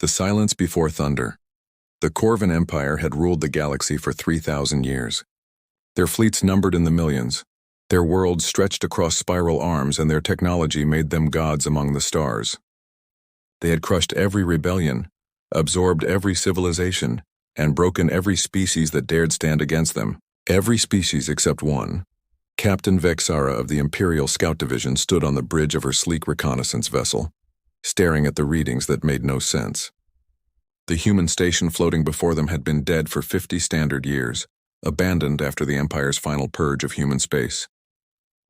The silence before thunder. The Corvan Empire had ruled the galaxy for 3,000 years. Their fleets numbered in the millions. Their worlds stretched across spiral arms, and their technology made them gods among the stars. They had crushed every rebellion, absorbed every civilization, and broken every species that dared stand against them. Every species except one. Captain Vexara of the Imperial Scout Division stood on the bridge of her sleek reconnaissance vessel, staring at the readings that made no sense. The human station floating before them had been dead for 50 standard years, abandoned after the Empire's final purge of human space.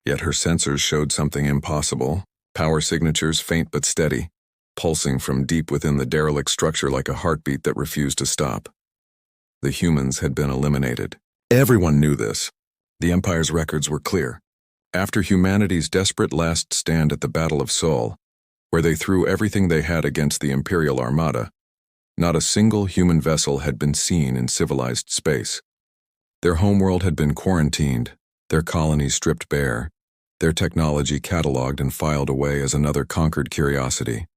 Yet her sensors showed something impossible, power signatures faint but steady, pulsing from deep within the derelict structure like a heartbeat that refused to stop. The humans had been eliminated. Everyone knew this. The Empire's records were clear. After humanity's desperate last stand at the Battle of Sol, where they threw everything they had against the Imperial Armada, not a single human vessel had been seen in civilized space. Their homeworld had been quarantined, their colonies stripped bare, their technology catalogued and filed away as another conquered curiosity.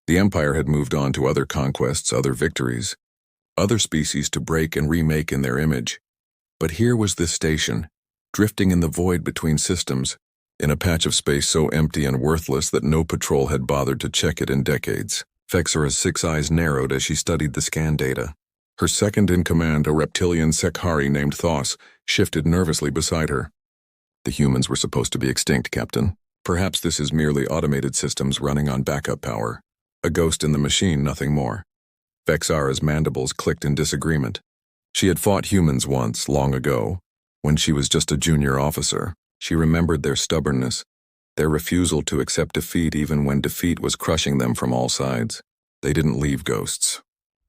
The Empire had moved on to other conquests, other victories, other species to break and remake in their image. But here was this station, drifting in the void between systems, in a patch of space so empty and worthless that no patrol had bothered to check it in decades. Vexara's 6 eyes narrowed as she studied the scan data. Her second-in-command, a reptilian Sekhari named Thos, shifted nervously beside her. The humans were supposed to be extinct, Captain. Perhaps this is merely automated systems running on backup power. A ghost in the machine, nothing more. Vexara's mandibles clicked in disagreement. She had fought humans once, long ago, when she was just a junior officer. She remembered their stubbornness, their refusal to accept defeat even when defeat was crushing them from all sides. They didn't leave ghosts.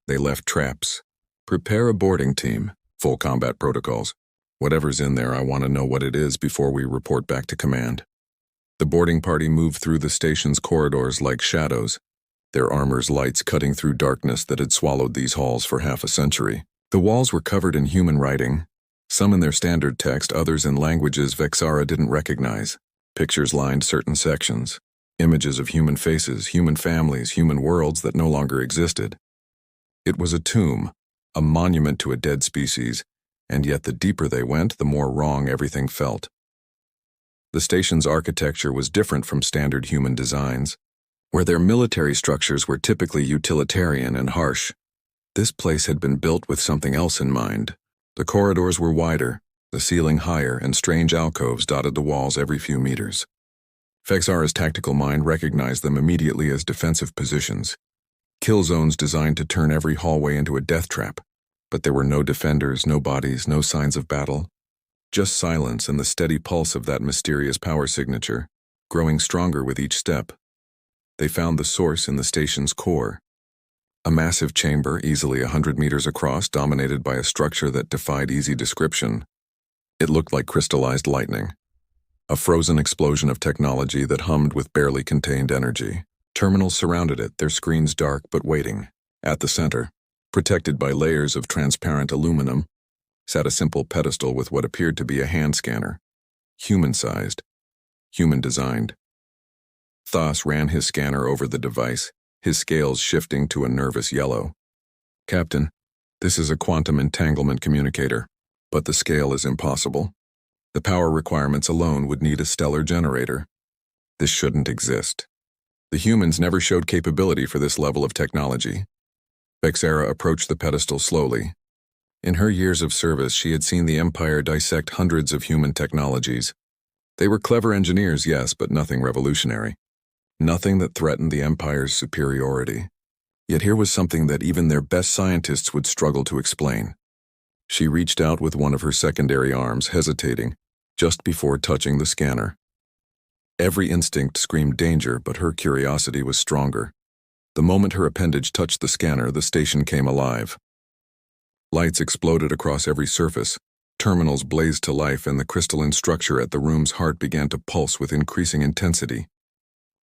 They left traps. Prepare a boarding team, full combat protocols. Whatever's in there, I want to know what it is before we report back to command. The boarding party moved through the station's corridors like shadows, their armor's lights cutting through darkness that had swallowed these halls for half a century. The walls were covered in human writing, some in their standard text, others in languages Vexara didn't recognize. Pictures lined certain sections, images of human faces, human families, human worlds that no longer existed. It was a tomb, a monument to a dead species, and yet the deeper they went, the more wrong everything felt. The station's architecture was different from standard human designs, where their military structures were typically utilitarian and harsh. This place had been built with something else in mind. The corridors were wider, the ceiling higher, and strange alcoves dotted the walls every few meters. Vexara's tactical mind recognized them immediately as defensive positions, kill zones designed to turn every hallway into a death trap. But there were no defenders, no bodies, no signs of battle. Just silence and the steady pulse of that mysterious power signature, growing stronger with each step. They found the source in the station's core. A massive chamber, easily 100 meters across, dominated by a structure that defied easy description. It looked like crystallized lightning. A frozen explosion of technology that hummed with barely contained energy. Terminals surrounded it, their screens dark but waiting. At the center, protected by layers of transparent aluminum, sat a simple pedestal with what appeared to be a hand scanner. Human-sized, human-designed. Thos ran his scanner over the device, his scales shifting to a nervous yellow. Captain, this is a quantum entanglement communicator, but the scale is impossible. The power requirements alone would need a stellar generator. This shouldn't exist. The humans never showed capability for this level of technology. Vexara approached the pedestal slowly. In her years of service, she had seen the Empire dissect hundreds of human technologies. They were clever engineers, yes, but nothing revolutionary. Nothing that threatened the Empire's superiority. Yet here was something that even their best scientists would struggle to explain. She reached out with one of her secondary arms, hesitating, just before touching the scanner. Every instinct screamed danger, but her curiosity was stronger. The moment her appendage touched the scanner, the station came alive. Lights exploded across every surface, terminals blazed to life, and the crystalline structure at the room's heart began to pulse with increasing intensity.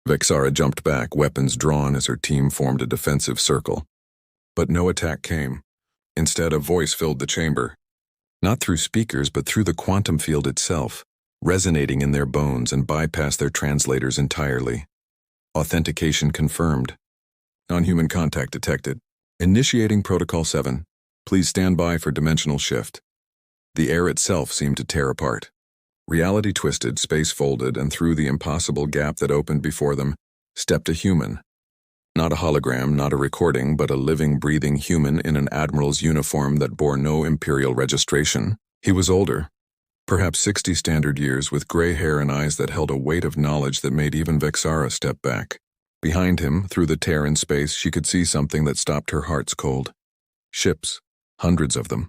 Vexara jumped back, weapons drawn as her team formed a defensive circle. But no attack came. Instead, a voice filled the chamber. Not through speakers, but through the quantum field itself, resonating in their bones and bypassed their translators entirely. Authentication confirmed. Non-human contact detected. Initiating Protocol 7. Please stand by for dimensional shift. The air itself seemed to tear apart. Reality twisted, space folded, and through the impossible gap that opened before them, stepped a human. Not a hologram, not a recording, but a living, breathing human in an admiral's uniform that bore no imperial registration. He was older, perhaps 60 standard years, with gray hair and eyes that held a weight of knowledge that made even Vexara step back. Behind him, through the tear in space, she could see something that stopped her heart's cold. Ships, hundreds of them.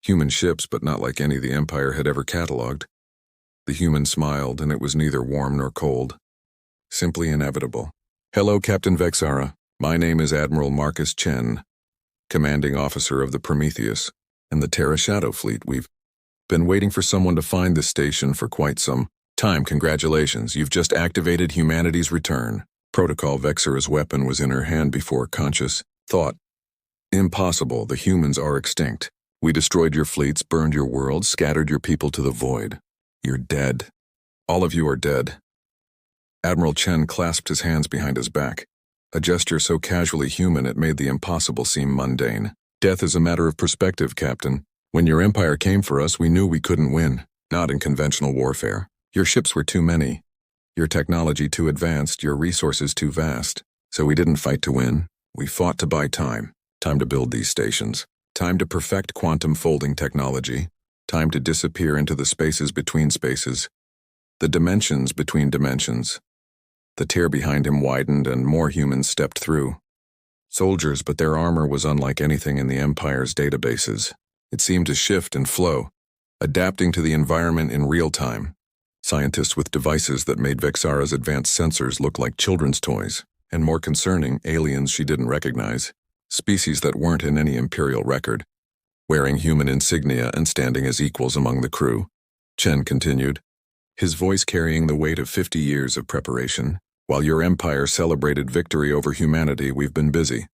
Human ships, but not like any the Empire had ever catalogued. The human smiled, and it was neither warm nor cold. Simply inevitable. Hello, Captain Vexara. My name is Admiral Marcus Chen, commanding officer of the Prometheus and the Terra Shadow Fleet. We've been waiting for someone to find this station for quite some time. Congratulations, you've just activated humanity's return. Protocol. Vexara's weapon was in her hand before conscious thought. Impossible, the humans are extinct. We destroyed your fleets, burned your world, scattered your people to the void. You're dead. All of you are dead. Admiral Chen clasped his hands behind his back, a gesture so casually human it made the impossible seem mundane. Death is a matter of perspective, Captain. When your empire came for us, we knew we couldn't win. Not in conventional warfare. Your ships were too many. Your technology too advanced, your resources too vast. So we didn't fight to win. We fought to buy time. Time to build these stations. Time to perfect quantum folding technology. Time to disappear into the spaces between spaces. The dimensions between dimensions. The tear behind him widened and more humans stepped through. Soldiers, but their armor was unlike anything in the Empire's databases. It seemed to shift and flow, adapting to the environment in real time. Scientists with devices that made Vexara's advanced sensors look like children's toys, and more concerning, aliens she didn't recognize, species that weren't in any imperial record, wearing human insignia and standing as equals among the crew. Chen continued, his voice carrying the weight of 50 years of preparation. While your empire celebrated victory over humanity, we've been busy.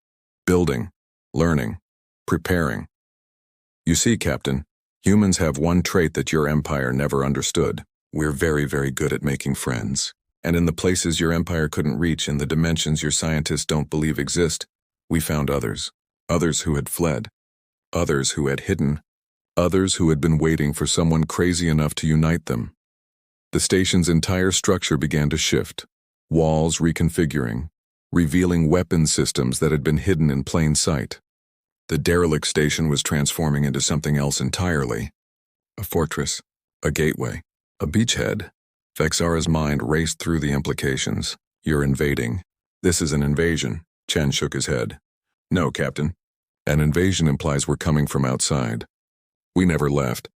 Building, learning, preparing. You see, Captain, humans have one trait that your empire never understood. We're very, very good at making friends. And in the places your empire couldn't reach, in the dimensions your scientists don't believe exist, we found others. Others who had fled. Others who had hidden. Others who had been waiting for someone crazy enough to unite them. The station's entire structure began to shift. Walls reconfiguring, revealing weapon systems that had been hidden in plain sight. The derelict station was transforming into something else entirely. A fortress, a gateway, a beachhead. Vexara's mind raced through the implications. You're invading. This is an invasion. Chen shook his head. No, Captain. An invasion implies we're coming from outside. We never left.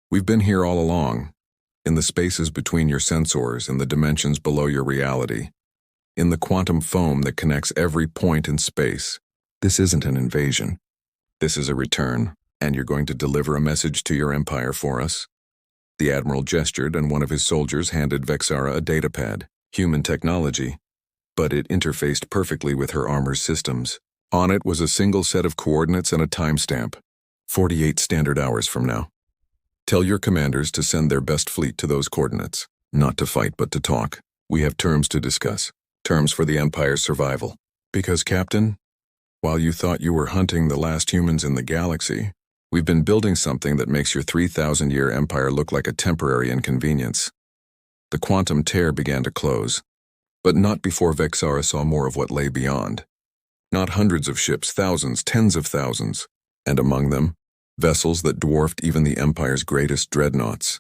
We've been here all along. In the spaces between your sensors and the dimensions below your reality. In the quantum foam that connects every point in space. This isn't an invasion. This is a return, and you're going to deliver a message to your empire for us. The Admiral gestured, and one of his soldiers handed Vexara a datapad, human technology, but it interfaced perfectly with her armor's systems. On it was a single set of coordinates and a timestamp, 48 standard hours from now. Tell your commanders to send their best fleet to those coordinates, not to fight but to talk. We have terms to discuss, terms for the Empire's survival. Because, Captain, while you thought you were hunting the last humans in the galaxy, we've been building something that makes your 3,000-year empire look like a temporary inconvenience. The quantum tear began to close, but not before Vexara saw more of what lay beyond. Not hundreds of ships, thousands, tens of thousands, and among them, vessels that dwarfed even the Empire's greatest dreadnoughts.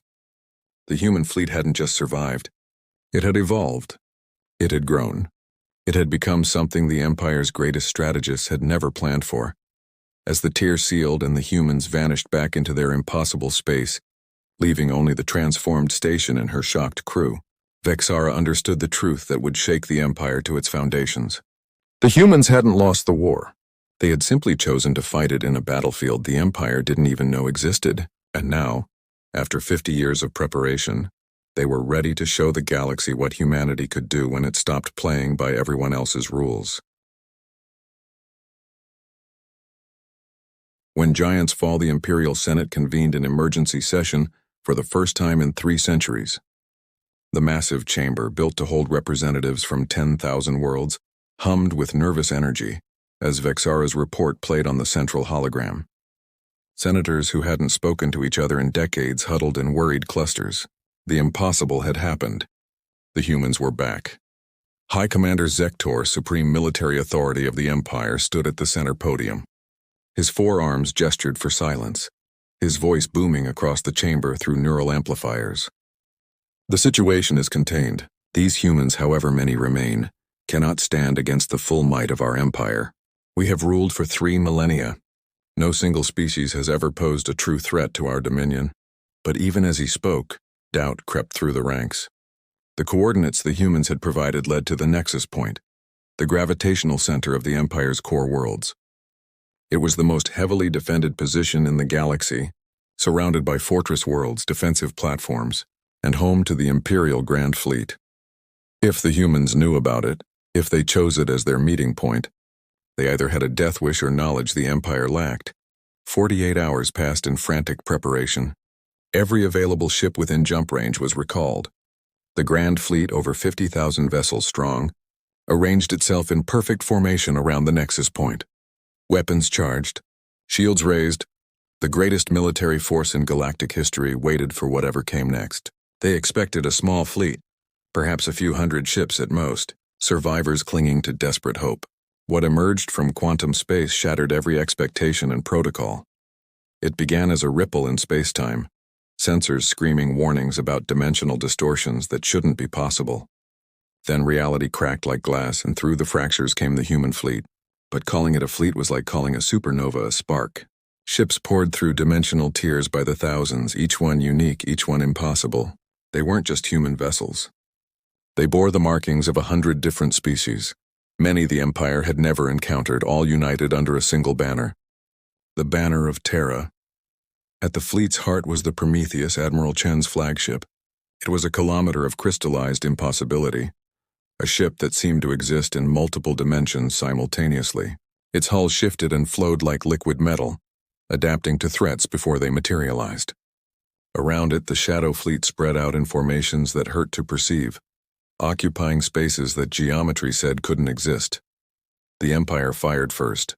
The human fleet hadn't just survived. It had evolved. It had grown. It had become something the Empire's greatest strategists had never planned for. As the tear sealed and the humans vanished back into their impossible space, leaving only the transformed station and her shocked crew, Vexara understood the truth that would shake the Empire to its foundations. The humans hadn't lost the war. They had simply chosen to fight it in a battlefield the Empire didn't even know existed, and now, after 50 years of preparation, they were ready to show the galaxy what humanity could do when it stopped playing by everyone else's rules. When giants fall, the Imperial Senate convened an emergency session for the first time in 3 centuries. The massive chamber, built to hold representatives from 10,000 worlds, hummed with nervous energy, as Vexara's report played on the central hologram. Senators who hadn't spoken to each other in decades huddled in worried clusters. The impossible had happened. The humans were back. High Commander Zektor, supreme military authority of the Empire, stood at the center podium. His forearms gestured for silence, his voice booming across the chamber through neural amplifiers. The situation is contained. These humans, however many remain, cannot stand against the full might of our empire. We have ruled for 3 millennia. No single species has ever posed a true threat to our dominion. But even as he spoke, doubt crept through the ranks. The coordinates the humans had provided led to the nexus point, the gravitational center of the Empire's core worlds. It was the most heavily defended position in the galaxy, surrounded by fortress worlds, defensive platforms, and home to the Imperial Grand Fleet. If the humans knew about it, if they chose it as their meeting point, they either had a death wish or knowledge the Empire lacked. 48 hours passed in frantic preparation. Every available ship within jump range was recalled. The Grand Fleet, over 50,000 vessels strong, arranged itself in perfect formation around the nexus point. Weapons charged, shields raised, the greatest military force in galactic history waited for whatever came next. They expected a small fleet, perhaps a few hundred ships at most, survivors clinging to desperate hope. What emerged from quantum space shattered every expectation and protocol. It began as a ripple in space-time, sensors screaming warnings about dimensional distortions that shouldn't be possible. Then reality cracked like glass, and through the fractures came the human fleet. But calling it a fleet was like calling a supernova a spark. Ships poured through dimensional tiers by the thousands, each one unique, each one impossible. They weren't just human vessels. They bore the markings of 100 different species. Many the Empire had never encountered, all united under a single banner. The banner of Terra. At the fleet's heart was the Prometheus, Admiral Chen's flagship. It was a kilometer of crystallized impossibility, a ship that seemed to exist in multiple dimensions simultaneously. Its hull shifted and flowed like liquid metal, adapting to threats before they materialized. Around it, the Shadow Fleet spread out in formations that hurt to perceive, occupying spaces that geometry said couldn't exist. The Empire fired first,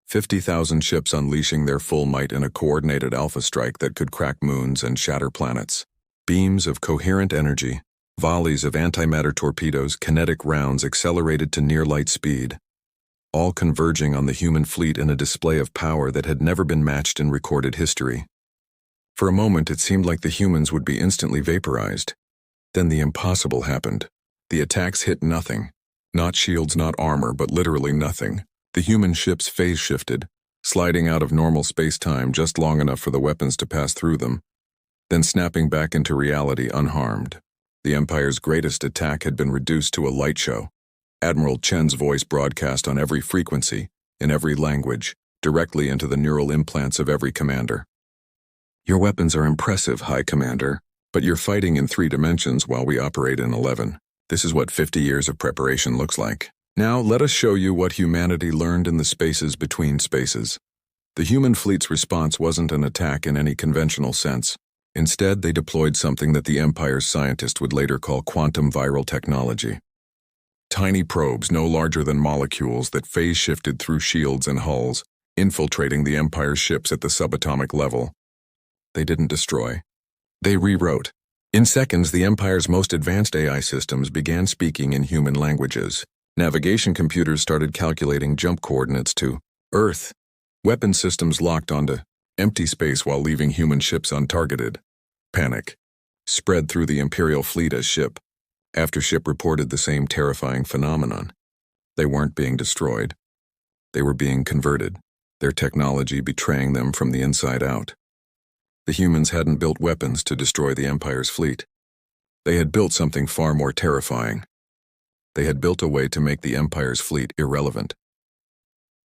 50,000 ships unleashing their full might in a coordinated alpha strike that could crack moons and shatter planets. Beams of coherent energy, volleys of antimatter torpedoes, kinetic rounds accelerated to near-light speed, all converging on the human fleet in a display of power that had never been matched in recorded history. For a moment, it seemed like the humans would be instantly vaporized. Then the impossible happened. The attacks hit nothing. Not shields, not armor, but literally nothing. The human ships phase shifted, sliding out of normal space-time just long enough for the weapons to pass through them, then snapping back into reality unharmed. The Empire's greatest attack had been reduced to a light show. Admiral Chen's voice broadcast on every frequency, in every language, directly into the neural implants of every commander. Your weapons are impressive, High Commander, but you're fighting in 3 dimensions while we operate in 11. This is what 50 years of preparation looks like. Now let us show you what humanity learned in the spaces between spaces. The human fleet's response wasn't an attack in any conventional sense. Instead, they deployed something that the Empire's scientists would later call quantum viral technology. Tiny probes no larger than molecules that phase-shifted through shields and hulls, infiltrating the Empire's ships at the subatomic level. They didn't destroy. They rewrote. In seconds, the Empire's most advanced AI systems began speaking in human languages. Navigation computers started calculating jump coordinates to Earth. Weapon systems locked onto empty space while leaving human ships untargeted. Panic spread through the Imperial fleet as ship after ship reported the same terrifying phenomenon. They weren't being destroyed. They were being converted, their technology betraying them from the inside out. The humans hadn't built weapons to destroy the Empire's fleet. They had built something far more terrifying. They had built a way to make the Empire's fleet irrelevant.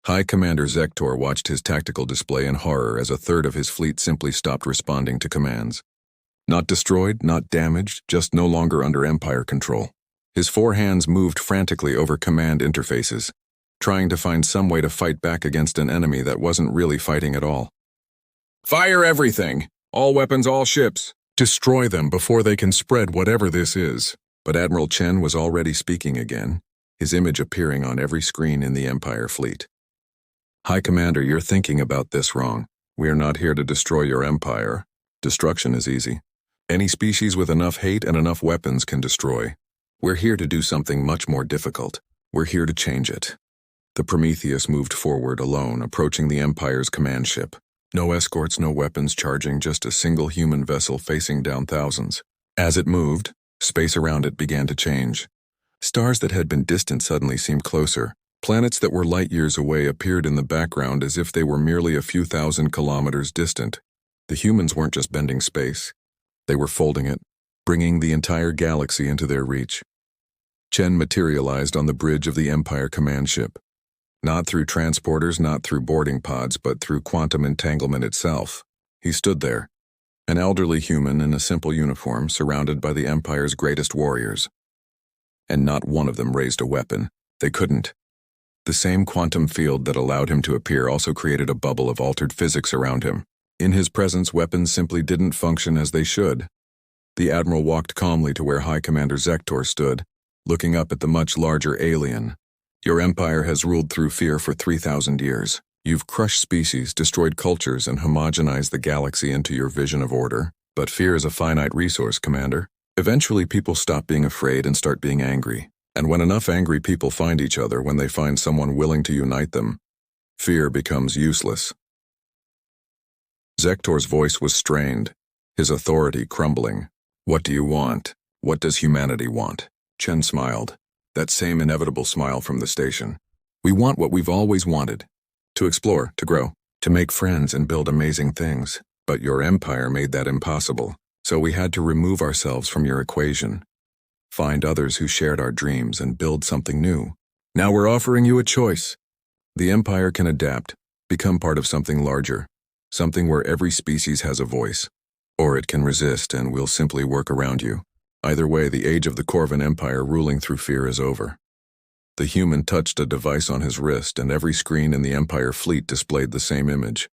High Commander Zektor watched his tactical display in horror as a third of his fleet simply stopped responding to commands. Not destroyed, not damaged, just no longer under Empire control. His 4 hands moved frantically over command interfaces, trying to find some way to fight back against an enemy that wasn't really fighting at all. Fire everything! All weapons, all ships! Destroy them before they can spread whatever this is. But Admiral Chen was already speaking again, his image appearing on every screen in the Empire fleet. "High Commander, you're thinking about this wrong. We are not here to destroy your empire. Destruction is easy. Any species with enough hate and enough weapons can destroy. We're here to do something much more difficult. We're here to change it." The Prometheus moved forward alone, approaching the Empire's command ship. No escorts, no weapons charging, just a single human vessel facing down thousands. As it moved, space around it began to change. Stars that had been distant suddenly seemed closer. Planets that were light years away appeared in the background as if they were merely a few thousand kilometers distant. The humans weren't just bending space. They were folding it, bringing the entire galaxy into their reach. Chen materialized on the bridge of the Empire command ship. Not through transporters, not through boarding pods, but through quantum entanglement itself. He stood there, an elderly human in a simple uniform surrounded by the Empire's greatest warriors. And not one of them raised a weapon. They couldn't. The same quantum field that allowed him to appear also created a bubble of altered physics around him. In his presence, weapons simply didn't function as they should. The Admiral walked calmly to where High Commander Zektor stood, looking up at the much larger alien. "Your empire has ruled through fear for 3,000 years. You've crushed species, destroyed cultures, and homogenized the galaxy into your vision of order. But fear is a finite resource, Commander. Eventually people stop being afraid and start being angry. And when enough angry people find each other, when they find someone willing to unite them, fear becomes useless." Zektor's voice was strained, his authority crumbling. "What do you want? What does humanity want?" Chen smiled, that same inevitable smile from the station. "We want what we've always wanted. To explore, to grow, to make friends and build amazing things. But your empire made that impossible, so we had to remove ourselves from your equation. Find others who shared our dreams and build something new. Now we're offering you a choice. The empire can adapt, become part of something larger, something where every species has a voice. Or it can resist and we'll simply work around you. Either way, the age of the Corvan Empire ruling through fear is over." The human touched a device on his wrist, and every screen in the Empire fleet displayed the same image.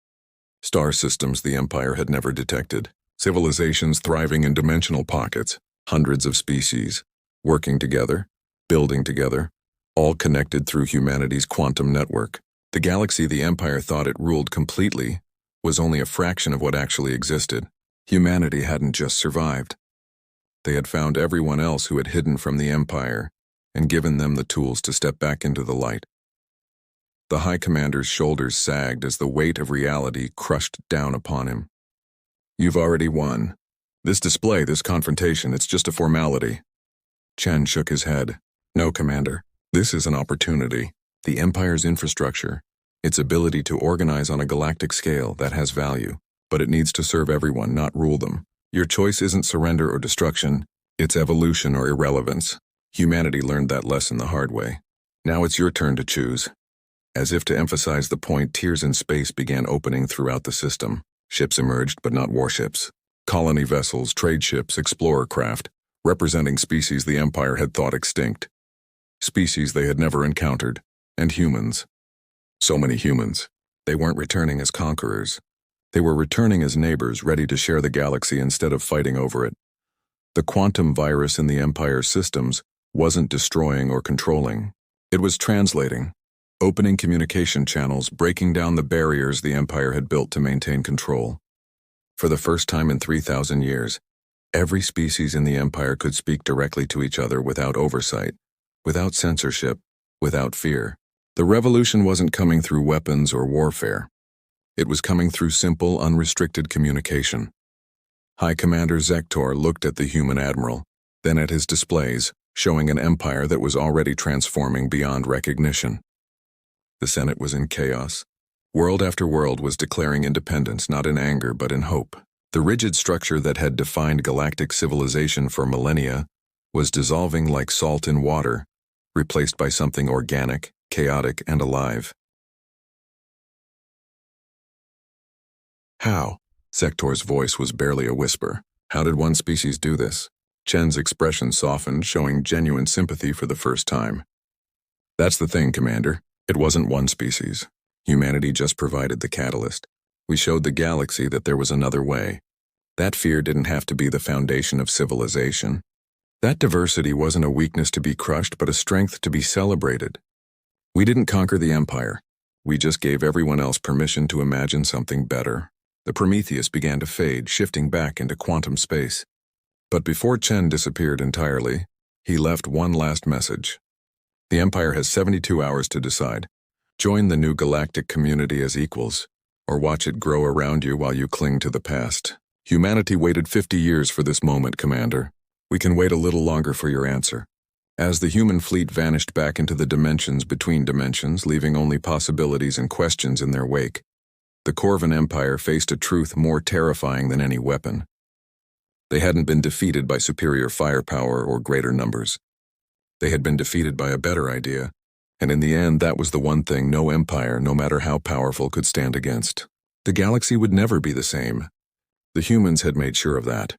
Star systems the Empire had never detected. Civilizations thriving in dimensional pockets. Hundreds of species, working together, building together, all connected through humanity's quantum network. The galaxy the Empire thought it ruled completely was only a fraction of what actually existed. Humanity hadn't just survived. They had found everyone else who had hidden from the Empire and given them the tools to step back into the light. The High Commander's shoulders sagged as the weight of reality crushed down upon him. "You've already won. This display, this confrontation, it's just a formality." Chen shook his head. "No, Commander. This is an opportunity. The Empire's infrastructure, its ability to organize on a galactic scale, that has value. But it needs to serve everyone, not rule them. Your choice isn't surrender or destruction, it's evolution or irrelevance. Humanity learned that lesson the hard way. Now it's your turn to choose." As if to emphasize the point, tiers in space began opening throughout the system. Ships emerged, but not warships. Colony vessels, trade ships, explorer craft, representing species the Empire had thought extinct. Species they had never encountered. And humans. So many humans. They weren't returning as conquerors. They were returning as neighbors, ready to share the galaxy instead of fighting over it. The quantum virus in the Empire's systems wasn't destroying or controlling. It was translating, opening communication channels, breaking down the barriers the Empire had built to maintain control. For the first time in 3,000 years, every species in the Empire could speak directly to each other without oversight, without censorship, without fear. The revolution wasn't coming through weapons or warfare. It was coming through simple, unrestricted communication. High Commander Zektor looked at the human admiral, then at his displays, showing an empire that was already transforming beyond recognition. The Senate was in chaos. World after world was declaring independence, not in anger but in hope. The rigid structure that had defined galactic civilization for millennia was dissolving like salt in water, replaced by something organic, chaotic, and alive. "How?" Sektor's voice was barely a whisper. "How did one species do this?" Chen's expression softened, showing genuine sympathy for the first time. "That's the thing, Commander. It wasn't one species. Humanity just provided the catalyst. We showed the galaxy that there was another way. That fear didn't have to be the foundation of civilization. That diversity wasn't a weakness to be crushed, but a strength to be celebrated. We didn't conquer the empire. We just gave everyone else permission to imagine something better. The Prometheus began to fade, shifting back into quantum space. But before Chen disappeared entirely, he left one last message. The Empire has 72 hours to decide. Join the new galactic community as equals, or watch it grow around you while you cling to the past. Humanity waited 50 years for this moment, Commander. We can wait a little longer for your answer. As the human fleet vanished back into the dimensions between dimensions, leaving only possibilities and questions in their wake, the Corvan Empire faced a truth more terrifying than any weapon. They hadn't been defeated by superior firepower or greater numbers. They had been defeated by a better idea, and in the end that was the one thing no empire, no matter how powerful, could stand against. The galaxy would never be the same. The humans had made sure of that.